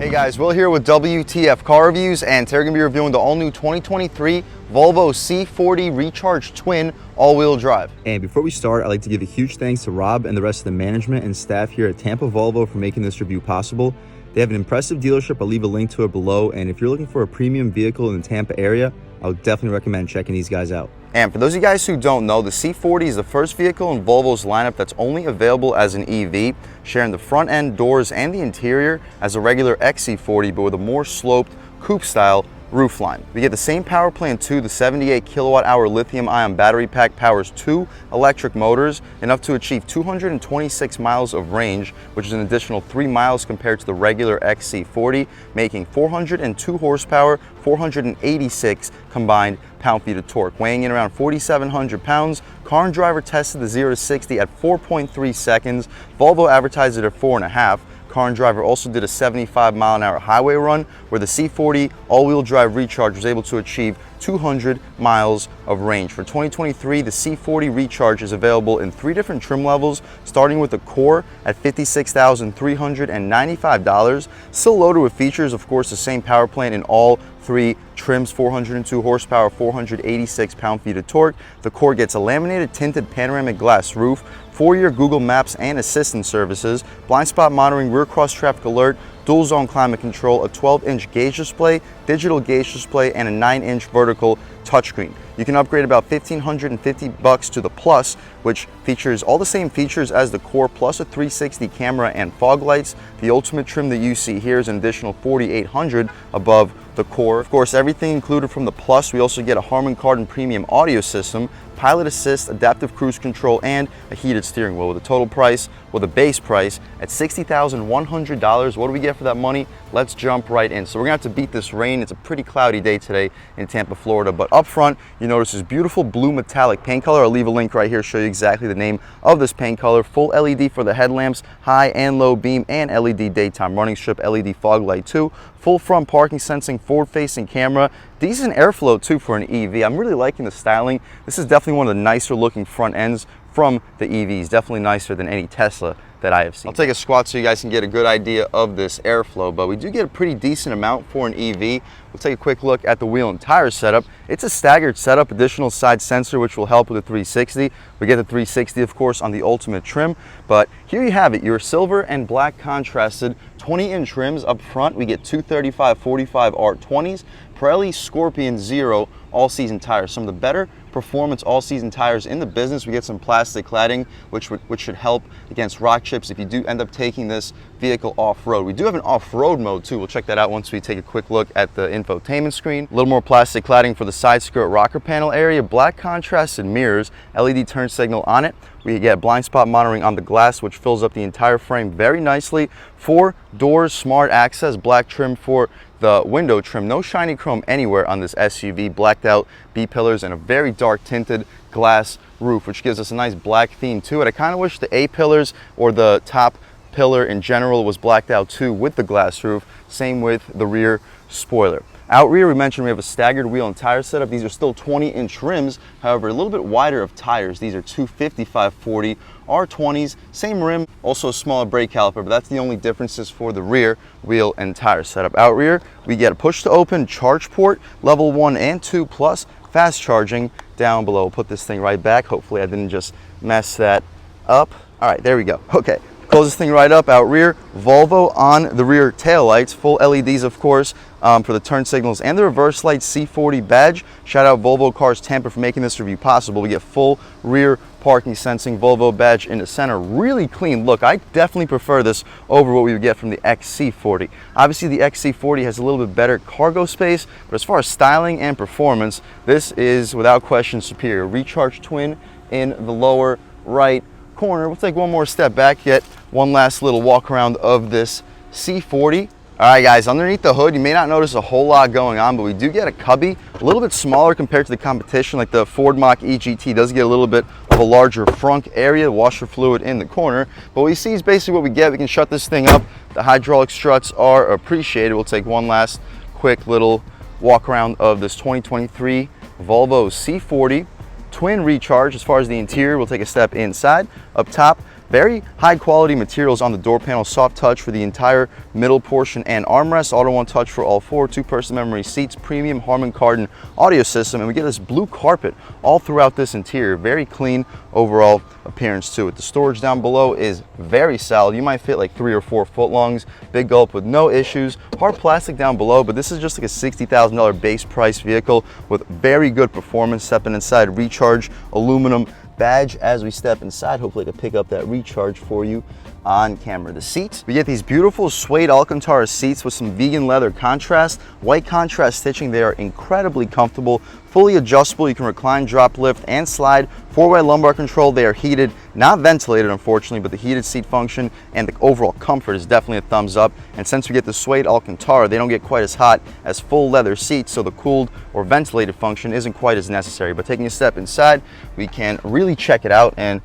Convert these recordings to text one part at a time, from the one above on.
Hey guys, Will here with W.T.F Car Reviews, and today we're going to be reviewing the all-new 2023 Volvo C40 Recharge Twin all-wheel drive. And before we start, I'd like to give a huge thanks to Rob and the rest of the management and staff here at Tampa Volvo for making this review possible. They have an impressive dealership. I'll leave a link to it below, and if you're looking for a premium vehicle in the Tampa area, I would definitely recommend checking these guys out. And for those of you guys who don't know, the C40 is the first vehicle in Volvo's lineup that's only available as an EV, sharing the front end doors and the interior as a regular XC40, but with a more sloped coupe style roofline. We get the same power plant too. The 78 kilowatt hour lithium ion battery pack powers 2 electric motors, enough to achieve 226 miles of range, which is an additional 3 miles compared to the regular XC40, making 402 horsepower, 486 combined pound-feet of torque. Weighing in around 4,700 pounds, Car and Driver tested the 0 to 60 at 4.3 seconds. Volvo advertised it at 4.5. Car and Driver also did a 75-mile-an-hour highway run where the C40 all-wheel drive Recharge was able to achieve 200 miles of range. For 2023, the C40 Recharge is available in 3 different trim levels, starting with the Core at $56,395. Still loaded with features, of course, the same power plant in all 3 trims, 402 horsepower, 486 pound-feet of torque. The Core gets a laminated tinted panoramic glass roof, 4-year Google Maps and assistant services, blind spot monitoring, rear cross traffic alert, dual zone climate control, a 12-inch gauge display, digital gauge display, and a 9-inch vertical touchscreen. You can upgrade about $1,550 to the Plus, which features all the same features as the Core, plus a 360 camera and fog lights. The ultimate trim that you see here is an additional $4,800 above the Core. Of course, everything included from the Plus, we also get a Harman Kardon premium audio system, pilot assist, adaptive cruise control, and a heated steering wheel, with a total price, with a base price at $60,100. What do we get for that money? Let's jump right in. So we're gonna have to beat this rain. It's a pretty cloudy day today in Tampa, Florida, but up front, you notice this beautiful blue metallic paint color. I'll leave a link right here, show you exactly the name of this paint color. Full LED for the headlamps, high and low beam, and LED daytime running strip, LED fog light too. Full front parking sensing, forward-facing camera, decent airflow too for an EV. I'm really liking the styling. This is definitely one of the nicer looking front ends from the EVs, definitely nicer than any Tesla that I have seen. I'll take a squat so you guys can get a good idea of this airflow, but we do get a pretty decent amount for an EV. We'll take a quick look at the wheel and tire setup. It's a staggered setup, additional side sensor, which will help with the 360. We get the 360, of course, on the Ultimate trim, but here you have it, your silver and black contrasted 20-inch rims up front. We get 235/45 R20s, Pirelli Scorpion Zero all-season tires, some of the better performance all-season tires in the business. We get some plastic cladding, which should help against rock chips if you do end up taking this vehicle off-road. We do have an off-road mode too. We'll check that out once we take a quick look at the infotainment screen. A little more plastic cladding for the side skirt rocker panel area, black contrasted mirrors, LED turn signal on it. We get blind spot monitoring on the glass, which fills up the entire frame very nicely. 4 doors, smart access, black trim for the window trim. No shiny chrome anywhere on this SUV. Blacked out B-pillars and a very dark tinted glass roof, which gives us a nice black theme to it. I kind of wish the A-pillars or the top pillar in general was blacked out too with the glass roof. Same with the rear spoiler. Out rear, we mentioned we have a staggered wheel and tire setup. These are still 20-inch rims, however, a little bit wider of tires. These are 255/40 R20s, same rim, also a smaller brake caliper, but that's the only differences for the rear wheel and tire setup. Out rear, we get a push to open charge port, level 1 and 2, plus fast charging down below. We'll put this thing right back. Hopefully I didn't just mess that up. All right, there we go. Okay. Close this thing right up. Out rear, Volvo on the rear tail lights, full LEDs of course for the turn signals and the reverse light C40 badge. Shout out Volvo Cars Tampa for making this review possible. We get full rear parking sensing, Volvo badge in the center. Really clean look. I definitely prefer this over what we would get from the XC40. Obviously the XC40 has a little bit better cargo space, but as far as styling and performance, this is without question superior. Recharge twin in the lower right corner. We'll take one more step back, get one last little walk around of this C40. All right guys, underneath the hood, you may not notice a whole lot going on, but we do get a cubby, a little bit smaller compared to the competition. Like the Ford Mach-E GT does get a little bit of a larger frunk area, washer fluid in the corner, but what we see is basically what we get. We can shut this thing up. The hydraulic struts are appreciated. We'll take one last quick little walk around of this 2023 Volvo C40 twin Recharge. As far as the interior, we'll take a step inside. Up top, Very high quality materials on the door panel, soft touch for the entire middle portion and armrest, auto one touch for all four, 2-person memory seats, premium Harman Kardon audio system, and we get this blue carpet all throughout this interior. Very clean overall appearance to it. The storage down below is very solid. You might fit like 3 or 4 footlongs, big gulp with no issues. Hard plastic down below, but this is just like a $60,000 base price vehicle with very good performance. Stepping inside, recharge aluminum badge as we step inside. Hopefully I can pick up that recharge for you on camera. The seats, we get these beautiful suede Alcantara seats with some vegan leather contrast, white contrast stitching. They are incredibly comfortable, fully adjustable. You can recline, drop, lift, and slide. 4-way lumbar control. They are heated, not ventilated unfortunately, but the heated seat function and the overall comfort is definitely a thumbs up. And since we get the suede Alcantara, they don't get quite as hot as full leather seats, so the cooled or ventilated function isn't quite as necessary. But taking a step inside, we can really check it out. And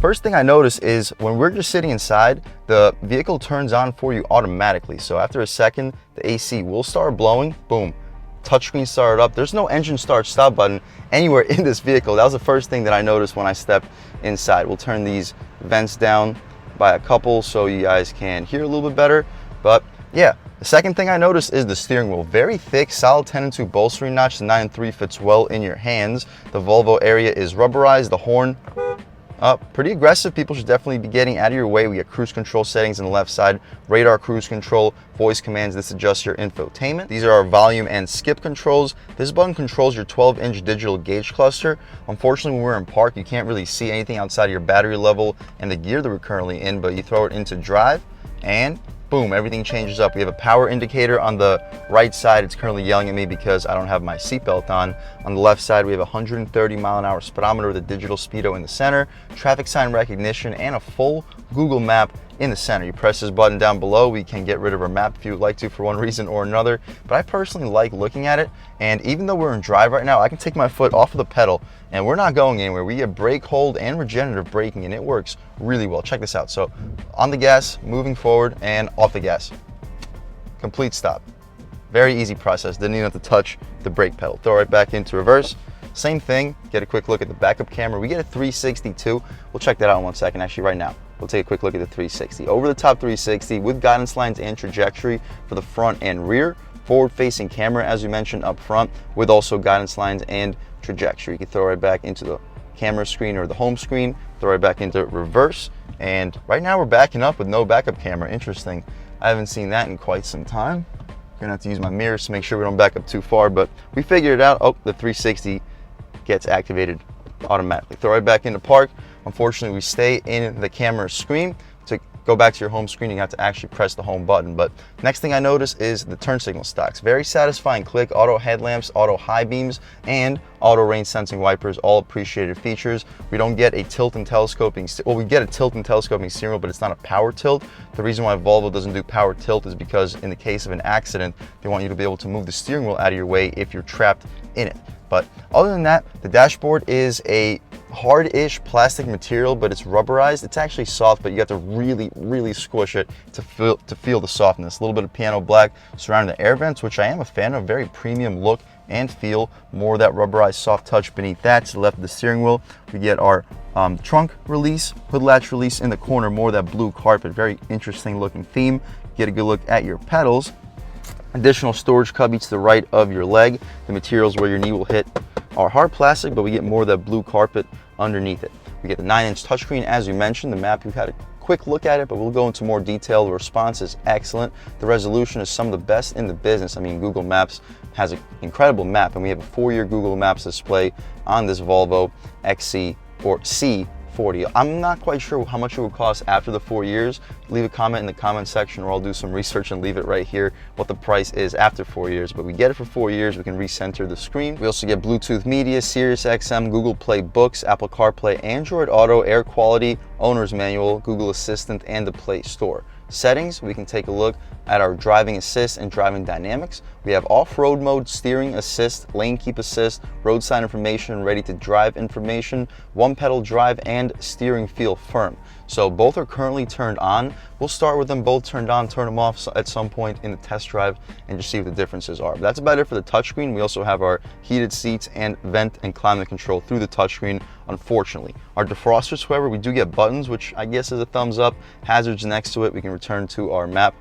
first thing I notice is when we're just sitting inside, the vehicle turns on for you automatically. So after a second, the AC will start blowing, boom, touchscreen started up. There's no engine start stop button anywhere in this vehicle. That was the first thing that I noticed when I stepped inside. We'll turn these vents down by a couple so you guys can hear a little bit better. But yeah, the second thing I noticed is the steering wheel. Very thick, solid 10-2 bolstering notch. The 9-3 fits well in your hands. The Volvo area is rubberized. The horn, pretty aggressive. People should definitely be getting out of your way. We get cruise control settings on the left side, radar cruise control, voice commands. This adjusts your infotainment. These are our volume and skip controls. This button controls your 12-inch digital gauge cluster. Unfortunately, when we're in park, you can't really see anything outside of your battery level and the gear that we're currently in, but you throw it into drive and boom, everything changes up. We have a power indicator on the right side. It's currently yelling at me because I don't have my seatbelt on. On the left side, we have a 130-mile-an-hour speedometer with a digital speedo in the center, traffic sign recognition, and a full Google map in the center. You press this button down below, we can get rid of our map if you would like to for one reason or another, but I personally like looking at it. And even though we're in drive right now, I can take my foot off of the pedal and we're not going anywhere. We get brake hold and regenerative braking and it works really well. Check this out. So on the gas, moving forward, and off the gas, complete stop. Very easy process. Didn't even have to touch the brake pedal. Throw right back into reverse. Same thing. Get a quick look at the backup camera. We get a 360 too. We'll check that out in 1 second. Actually, right now, we'll take a quick look at the 360. Over the top 360 with guidance lines and trajectory for the front and rear. Forward-facing camera, as we mentioned up front, with also guidance lines and trajectory. You can throw right back into the camera screen or the home screen, throw right back into reverse. And right now we're backing up with no backup camera. Interesting. I haven't seen that in quite some time. Gonna have to use my mirrors to make sure we don't back up too far, but we figured it out. Oh, the 360 gets activated automatically. Throw right back into park. Unfortunately, we stay in the camera screen. To go back to your home screen, you have to actually press the home button. But next thing I notice is the turn signal stocks. Very satisfying click, auto headlamps, auto high beams, and auto rain sensing wipers, all appreciated features. We don't get a tilt and telescoping, well, we get a tilt and telescoping steering wheel, but it's not a power tilt. The reason why Volvo doesn't do power tilt is because in the case of an accident, they want you to be able to move the steering wheel out of your way if you're trapped in it. But other than that, the dashboard is a hard-ish plastic material, but it's rubberized. It's actually soft, but you have to really squish it to feel the softness. A little bit of piano black surrounding the air vents, which I am a fan of. Very premium look and feel. More of that rubberized soft touch beneath that. To the left of the steering wheel, we get our trunk release, hood latch release in the corner. More of that blue carpet. Very interesting looking theme. Get a good look at your pedals. Additional storage cubby to the right of your leg. The materials where your knee will hit are hard plastic, but we get more of that blue carpet underneath it. We get the 9-inch touchscreen, as we mentioned. The map, we've had a quick look at it, but we'll go into more detail. The response is excellent. The resolution is some of the best in the business. I mean, Google Maps has an incredible map, and we have a 4-year Google Maps display on this Volvo XC or C40. I'm not quite sure how much it would cost after the 4 years. Leave a comment in the comment section, or I'll do some research and leave it right here what the price is after 4 years. But we get it for 4 years. We can recenter the screen. We also get Bluetooth media, Sirius XM, Google Play Books, Apple CarPlay, Android Auto, air quality, owner's manual, Google Assistant, and the Play Store. Settings, we can take a look. at our driving assist and driving dynamics. We have off-road mode, steering assist, lane keep assist, roadside information, ready to drive information, one pedal drive, and steering feel firm. So both are currently turned on. We'll start with them both turned on, turn them off at some point in the test drive, and just see what the differences are. But that's about it for the touchscreen. We also have our heated seats and vent and climate control through the touchscreen, unfortunately. Our defrosters, however, we do get buttons, which I guess is a thumbs up. Hazards next to it. We can return to our map.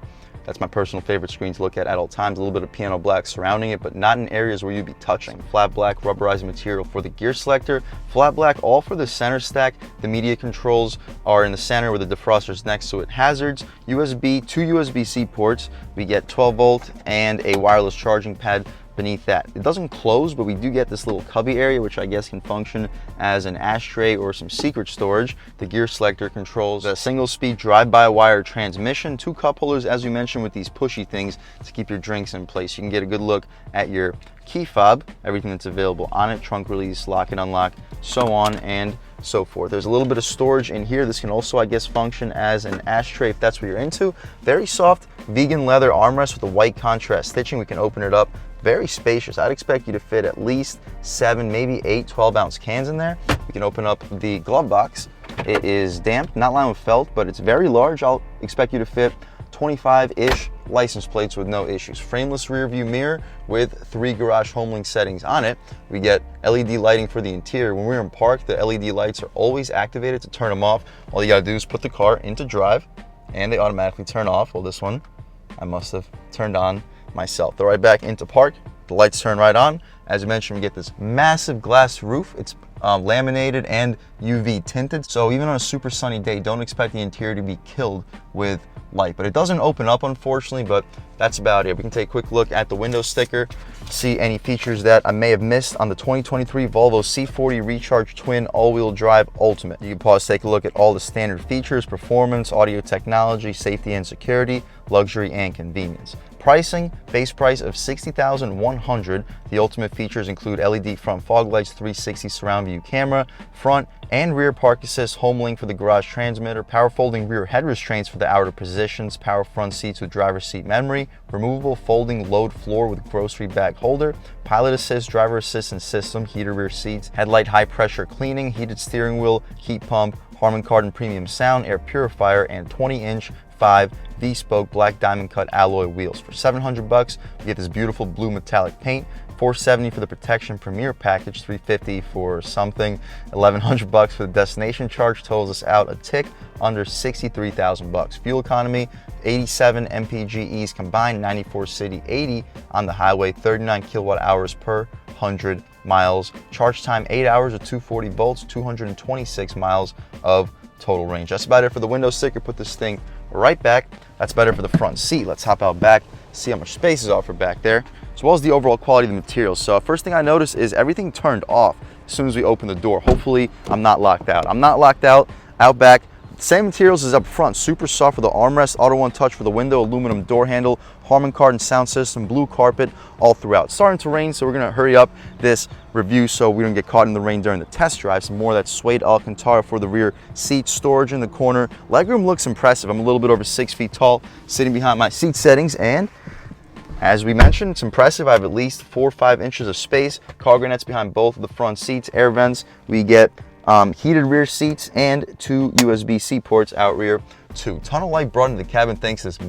That's my personal favorite screen to look at all times. A little bit of piano black surrounding it, but not in areas where you'd be touching. Flat black rubberized material for the gear selector. Flat black all for the center stack. The media controls are in the center with the defrosters next to it. Hazards, USB, 2 USB-C ports. We get 12 volt and a wireless charging pad beneath that. It doesn't close, but we do get this little cubby area, which I guess can function as an ashtray or some secret storage. The gear selector controls a single speed drive-by-wire transmission, 2 cup holders, as we mentioned, with these pushy things to keep your drinks in place. You can get a good look at your key fob, everything that's available on it, trunk release, lock and unlock, so on and so forth. There's a little bit of storage in here. This can also, I guess, function as an ashtray if that's what you're into. Very soft vegan leather armrest with a white contrast stitching. We can open it up. Very spacious. I'd expect you to fit at least 7, maybe 8 12-ounce cans in there. We can open up the glove box. It is damp, not lined with felt, but it's very large. I'll expect you to fit 25-ish license plates with no issues. Frameless rear view mirror with 3 garage HomeLink settings on it. We get LED lighting for the interior. When we're in park, the LED lights are always activated. To turn them off, all you gotta do is put the car into drive and they automatically turn off. Well, this one I must have turned on myself. They're right back into park. The lights turn right on. As I mentioned, we get this massive glass roof. It's laminated and UV tinted. So even on a super sunny day, don't expect the interior to be killed with light. But it doesn't open up, unfortunately, but that's about it. We can take a quick look at the window sticker, see any features that I may have missed on the 2023 Volvo C40 Recharge Twin All-Wheel Drive Ultimate. You can pause, take a look at all the standard features: performance, audio technology, safety and security, luxury and convenience. Pricing, base price of $60,100. The ultimate features include LED front fog lights, 360 surround view camera, front and rear park assist, HomeLink for the garage transmitter, power folding rear head restraints for the outer positions, power front seats with driver's seat memory, removable folding load floor with grocery bag holder, pilot assist, driver assistance system, heated rear seats, headlight high pressure cleaning, heated steering wheel, heat pump, Harman Kardon premium sound, air purifier, and 20-inch 5 V-spoke black diamond cut alloy wheels. For $700, you get this beautiful blue metallic paint. $470 for the protection premier package, $350 for something, $1,100 for the destination charge, totals us out a tick under $63,000. Fuel economy, 87 mpges combined, 94 city, 80 on the highway, 39 kilowatt hours per 100 miles. Charge time 8 hours at 240 volts, 226 miles of total range. That's about it for the window sticker. Put this thing right back. That's better for the front seat. Let's hop out back, see how much space is offered back there, as well as the overall quality of the materials. So first thing I noticed is everything turned off as soon as we open the door. Hopefully I'm not locked out. I'm not locked out back. Same materials as up front, super soft for the armrest, auto one touch for the window, aluminum door handle, Harman Kardon sound system, blue carpet all throughout. It's starting to rain, so we're gonna hurry up this review so we don't get caught in the rain during the test drive. Some more of that suede Alcantara for the rear seat, storage in the corner. Legroom looks impressive. I'm a little bit over 6 feet tall, sitting behind my seat settings, and as we mentioned, it's impressive. I have at least 4 or 5 inches of space. Cargo nets behind both of the front seats, air vents. We get heated rear seats and 2 USB-C ports out rear too. Tunnel light brought into the cabin thanks to this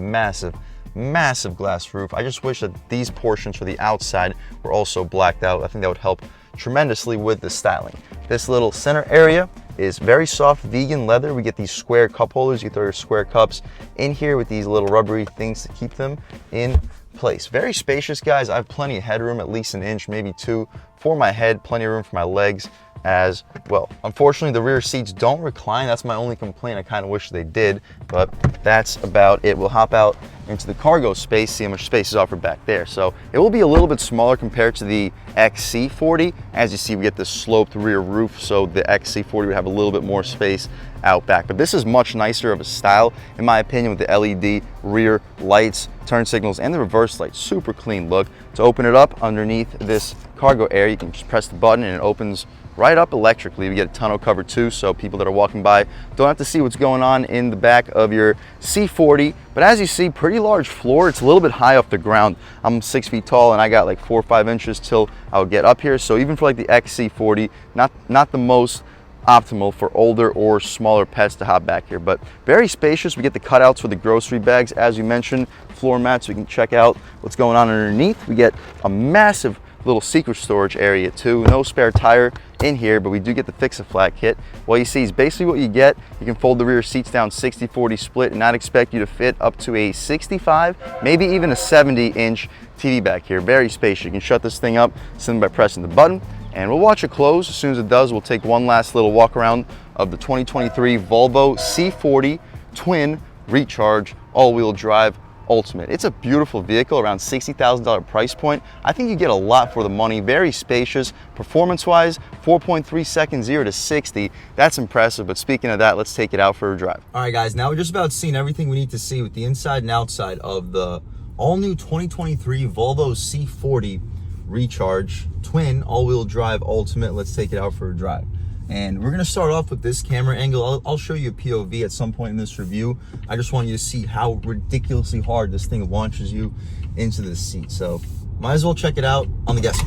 massive glass roof. I just wish that these portions for the outside were also blacked out. I think that would help tremendously with the styling. This little center area is very soft vegan leather. We get these square cup holders. You throw your square cups in here with these little rubbery things to keep them in place. Very spacious, guys. I have plenty of headroom, at least 1 inch, maybe 2 for my head, plenty of room for my legs as well. Unfortunately, the rear seats don't recline. That's my only complaint. I kind of wish they did, but that's about it. We'll hop out into the cargo space, see how much space is offered back there. So it will be a little bit smaller compared to the XC40. As you see, we get this sloped rear roof, so the XC40 would have a little bit more space out back. But this is much nicer of a style, in my opinion, with the LED rear lights, turn signals, and the reverse lights. Super clean look. To open it up underneath this cargo area, you can just press the button and it opens right up electrically. We get a tonneau cover too, so people that are walking by don't have to see what's going on in the back of your C40. But as you see, pretty large floor. It's a little bit high off the ground. I'm 6 feet tall and I got like 4 or 5 inches till I would get up here. So even for like the XC40, not the most optimal for older or smaller pets to hop back here, but very spacious. We get the cutouts for the grocery bags, as you mentioned, floor mats, so we can check out what's going on underneath. We get a massive little secret storage area too. No spare tire in here, but we do get the Fix-A-Flat kit. What you see is basically what you get. You can fold the rear seats down 60-40 split and not expect you to fit up to a 65, maybe even a 70-inch TV back here. Very spacious. You can shut this thing up simply by pressing the button, and we'll watch it close. As soon as it does, we'll take one last little walk around of the 2023 Volvo C40 Twin Recharge All-Wheel Drive Ultimate. It's a beautiful vehicle, around $60,000 price point. I think you get a lot for the money. Very spacious. Performance-wise, 4.3 seconds 0 to 60. That's impressive, but speaking of that, let's take it out for a drive. All right, guys, now we're just about seen everything we need to see with the inside and outside of the all-new 2023 Volvo C40 Recharge Twin All-Wheel Drive Ultimate. Let's take it out for a drive. And we're gonna start off with this camera angle. I'll show you a POV at some point in this review. I just want you to see how ridiculously hard this thing launches you into the seat. So might as well check it out on the gas.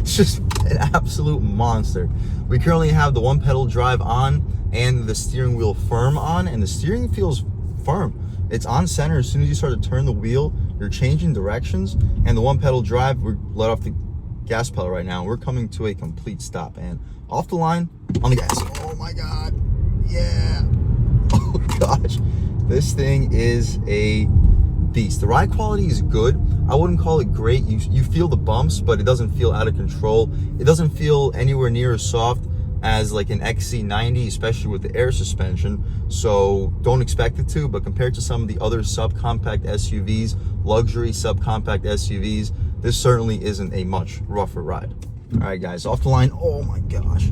It's just an absolute monster. We currently have the one pedal drive on and the steering wheel firm on, and the steering feels firm. It's on center. As soon as you start to turn the wheel, you're changing directions, and the one pedal drive, we're let off the gas pedal right now. We're coming to a complete stop, and off the line on the gas. Oh my God, yeah. Oh gosh, this thing is a beast. The ride quality is good. I wouldn't call it great. You feel the bumps, but it doesn't feel out of control. It doesn't feel anywhere near as soft as like an XC90, especially with the air suspension, so don't expect it to. But compared to some of the other subcompact SUVs, luxury subcompact SUVs, this certainly isn't a much rougher ride. All right, guys, off the line. Oh my gosh,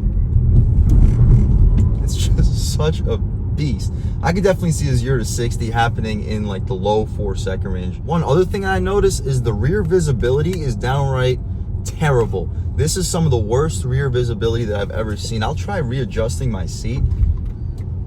it's just such a beast. I could definitely see a 0 to 60 happening in like the low 4-second range. One other thing I noticed is the rear visibility is downright terrible. This is some of the worst rear visibility that I've ever seen. I'll try readjusting my seat.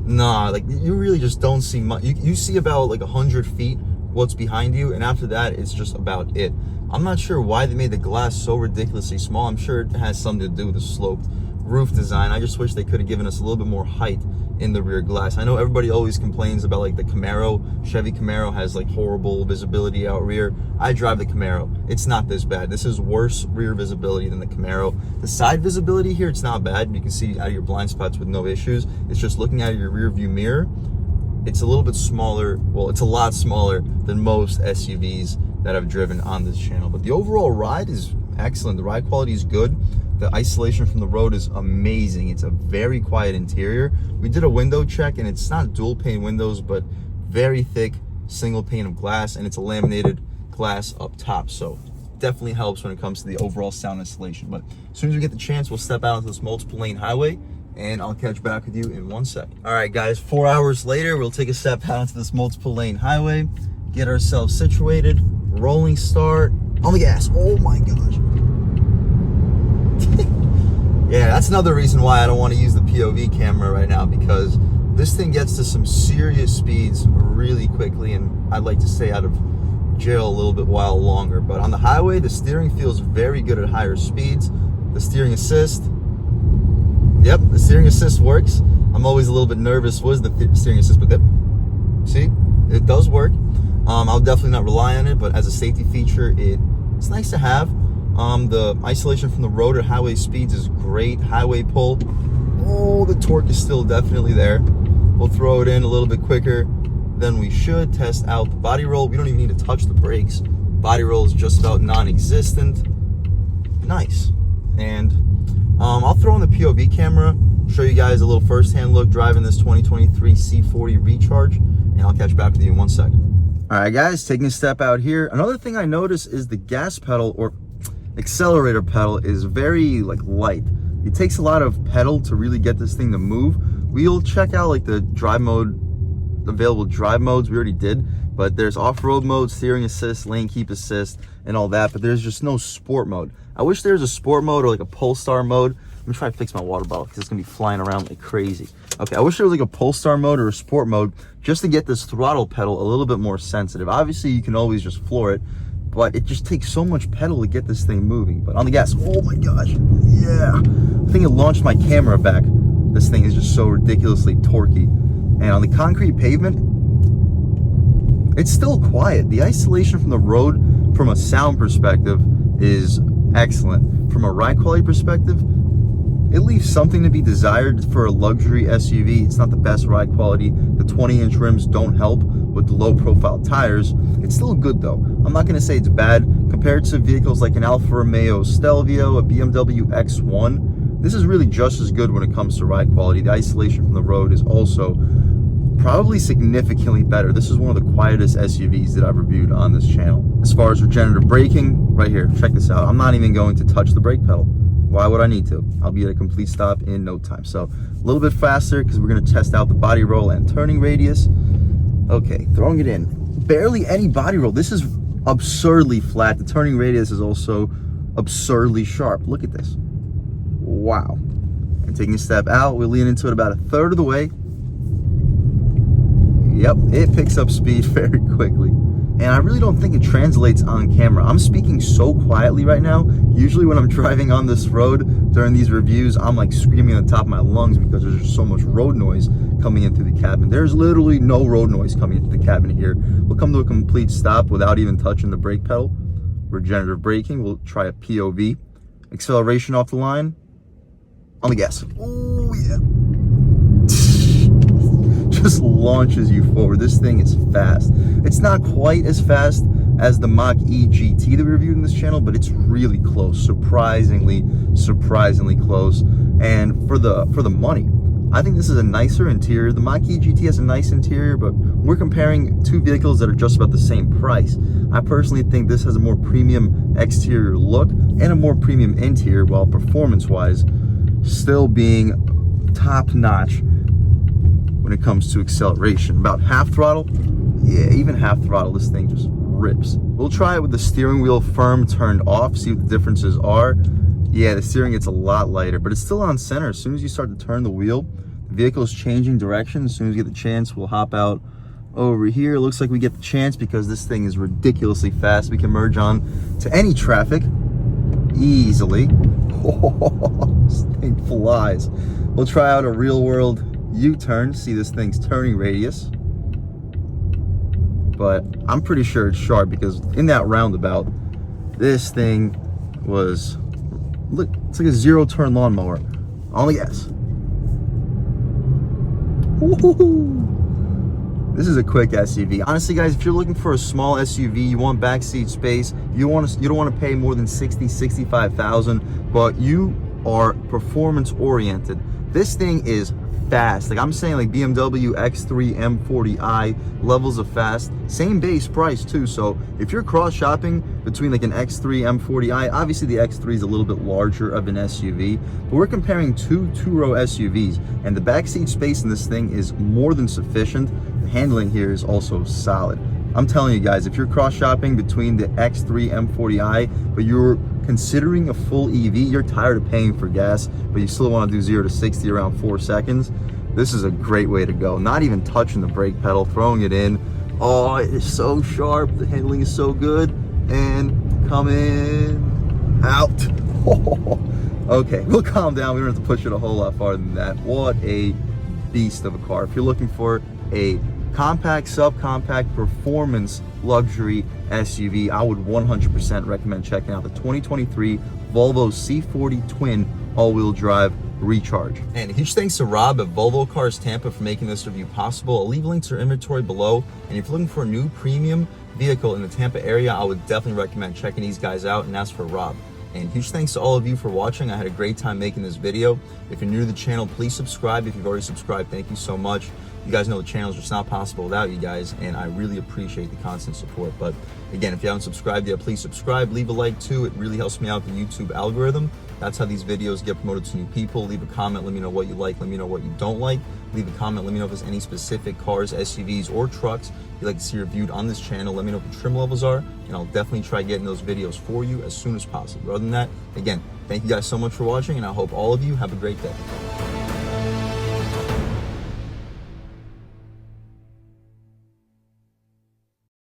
Nah, like you really just don't see much. You see about like 100 feet what's behind you, and after that it's just about it. I'm not sure why they made the glass so ridiculously small. I'm sure it has something to do with the sloped roof design. I just wish they could have given us a little bit more height in the rear glass. I know everybody always complains about like the Camaro. Chevy Camaro has like horrible visibility out rear. I drive the Camaro. It's not this bad. This is worse rear visibility than the Camaro. The side visibility here, it's not bad. You can see out of your blind spots with no issues. It's just looking out of your rear view mirror. It's a little bit smaller. Well, it's a lot smaller than most SUVs that I've driven on this channel. But the overall ride is excellent. The ride quality is good. The isolation from the road is amazing. It's a very quiet interior. We did a window check, and it's not dual pane windows, but very thick single pane of glass, and it's a laminated glass up top. So definitely helps when it comes to the overall sound installation. But as soon as we get the chance, we'll step out onto this multiple lane highway, and I'll catch back with you in 1 second. All right, guys, 4 hours later, we'll take a step out onto this multiple lane highway, get ourselves situated, rolling start, on the gas. Oh my gosh. Yeah, that's another reason why I don't want to use the POV camera right now, because this thing gets to some serious speeds really quickly, and I'd like to stay out of jail a little bit while longer. But on the highway, the steering feels very good at higher speeds. The steering assist, yep, the steering assist works. I'm always a little bit nervous with the steering assist, but see, it does work. I'll definitely not rely on it, but as a safety feature, it's nice to have. The isolation from the road at highway speeds is great. Highway pull, oh, the torque is still definitely there. We'll throw it in a little bit quicker than we should. Test out the body roll. We don't even need to touch the brakes. Body roll is just about non-existent. Nice. And I'll throw in the POV camera, show you guys a little first-hand look driving this 2023 C40 Recharge, and I'll catch back with you in 1 second. All right, guys, taking a step out here. Another thing I noticed is the gas pedal, or accelerator pedal, is very like light. It takes a lot of pedal to really get this thing to move. We'll check out like the drive mode, available drive modes. We already did, But there's off-road mode, steering assist, lane keep assist, and all that, but there's just no sport mode. I wish there was a sport mode or like a Polestar mode. Let me try to fix my water bottle because it's gonna be flying around like crazy. Okay, I wish there was like a Polestar mode or a sport mode just to get this throttle pedal a little bit more sensitive. Obviously, you can always just floor it, but it just takes so much pedal to get this thing moving. But on the gas, oh my gosh, yeah. I think it launched my camera back. This thing is just so ridiculously torquey. And on the concrete pavement, it's still quiet. The isolation from the road from a sound perspective is excellent. From a ride quality perspective, it leaves something to be desired for a luxury SUV. It's not the best ride quality. The 20-inch rims don't help with the low profile tires. It's still good though. I'm not gonna say it's bad compared to vehicles like an Alfa Romeo Stelvio, a BMW X1. This is really just as good when it comes to ride quality. The isolation from the road is also probably significantly better. This is one of the quietest SUVs that I've reviewed on this channel. As far as regenerative braking, right here, check this out. I'm not even going to touch the brake pedal. Why would I need to? I'll be at a complete stop in no time. So a little bit faster because we're going to test out the body roll and turning radius. Okay, throwing it in. Barely any body roll. This is absurdly flat. The turning radius is also absurdly sharp. Look at this. Wow. And taking a step out, we'll lean into it about a third of the way. Yep, it picks up speed very quickly. And I really don't think it translates on camera. I'm speaking so quietly right now. Usually when I'm driving on this road during these reviews, I'm like screaming on the top of my lungs because there's just so much road noise coming in through the cabin. There's literally no road noise coming into the cabin here. We'll come to a complete stop without even touching the brake pedal. Regenerative braking, we'll try a POV. Acceleration off the line. On the gas. Oh yeah. Just launches you forward. This thing is fast. It's not quite as fast as the Mach-E GT that we reviewed in this channel, but it's really close. Surprisingly close. And for the money, I think this is a nicer interior. The Mach-E GT has a nice interior, but we're comparing two vehicles that are just about the same price. I personally think this has a more premium exterior look and a more premium interior, while performance-wise still being top-notch when it comes to acceleration. About half throttle, yeah, even half throttle, this thing just rips. We'll try it with the steering wheel firm turned off, see what the differences are. Yeah, the steering gets a lot lighter, but it's still on center. As soon as you start to turn the wheel, the vehicle is changing direction. As soon as we get the chance, we'll hop out over here. It looks like we get the chance because this thing is ridiculously fast. We can merge on to any traffic easily. This thing flies. We'll try out a real world U-turn, see this thing's turning radius, but I'm pretty sure it's sharp because in that roundabout, this thing was, look, it's like a zero-turn lawnmower. On the gas. This is a quick SUV. Honestly, guys, if you're looking for a small SUV, you want backseat space, you don't want to pay more than $60,000-$65,000, but you are performance oriented. This thing is fast. Like I'm saying, like BMW X3 M40i levels of fast, same base price too. So if you're cross shopping between like an X3 M40i, obviously the X3 is a little bit larger of an SUV, but we're comparing two-row SUVs, and the backseat space in this thing is more than sufficient. The handling here is also solid. I'm telling you guys, if you're cross shopping between the X3 M40i, but you're considering a full EV, you're tired of paying for gas, but you still want to do 0 to 60 around 4 seconds, this is a great way to go. Not even touching the brake pedal, throwing it in. Oh, it is so sharp. The handling is so good. And coming out. Okay, we'll calm down. We don't have to push it a whole lot farther than that. What a beast of a car. If you're looking for a compact, subcompact, performance luxury SUV, I would 100% recommend checking out the 2023 Volvo C40 twin all-wheel drive recharge. And a huge thanks to Rob at Volvo Cars Tampa for making this review possible. I'll leave links to their inventory below, and if you're looking for a new premium vehicle in the Tampa area, I would definitely recommend checking these guys out, and that's for Rob. And huge thanks to all of you for watching. I had a great time making this video. If you're new to the channel, please subscribe. If you've already subscribed, thank you so much. You guys know the channel is just not possible without you guys, and I really appreciate the constant support. But again, if you haven't subscribed yet, please subscribe, leave a like too. It really helps me out the YouTube algorithm. That's how these videos get promoted to new people. Leave a comment, let me know what you like, let me know what you don't like. Leave a comment, let me know if there's any specific cars, SUVs, or trucks you'd like to see reviewed on this channel. Let me know what the trim levels are, and I'll definitely try getting those videos for you as soon as possible. Other than that, again, thank you guys so much for watching, and I hope all of you have a great day.